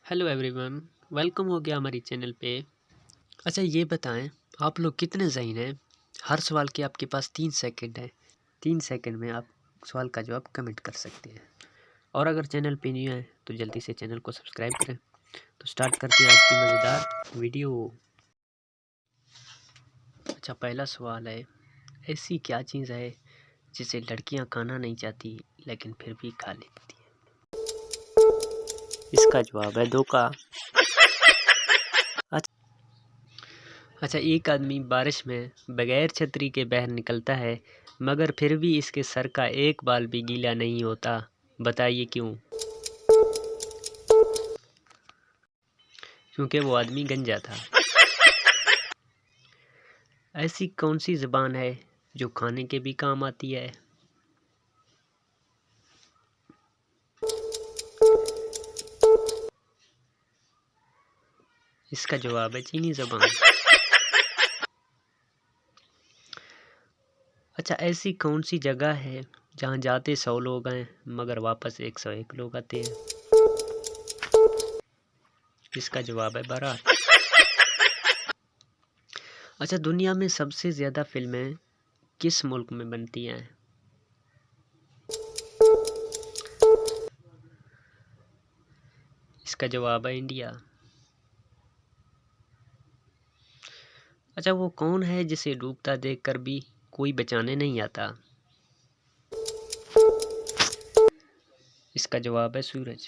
Hello everyone, welcome हो गया हमारी चैनल पे। अच्छा ये बताएं, आप लोग कितने ज़हीन हैं? हर सवाल के आपके पास 3 सेकंड है। 3 सेकंड में आप सवाल का जवाब कमेंट कर सकते हैं। और अगर चैनल पे न्यू है तो जल्दी से चैनल को सब्सक्राइब करें। तो स्टार्ट करते हैं आज की मज़ेदार वीडियो। अच्छा पहला सवाल है, ऐसी क्या चीज़ है जिसे लड़कियां खाना नहीं चाहती लेकिन फिर भी खा लेती है? इसका जवाब है धोखा। अच्छा एक आदमी बारिश में बगैर छतरी के बाहर निकलता है मगर फिर भी इसके सर का एक बाल भी गीला नहीं होता। बताइए क्यों? क्योंकि वो आदमी गंजा था। ऐसी कौन सी ज़बान है जो खाने के भी काम आती है? इसका जवाब है चीनी ज़बान। अच्छा ऐसी कौन सी जगह है जहाँ जाते 100 लोग हैं मगर वापस 101 लोग आते हैं? इसका जवाब है बारात। अच्छा दुनिया में सबसे ज़्यादा फिल्में किस मुल्क में बनती हैं? इसका जवाब है इंडिया। अच्छा वो कौन है जिसे डूबता देखकर भी कोई बचाने नहीं आता? इसका जवाब है सूरज।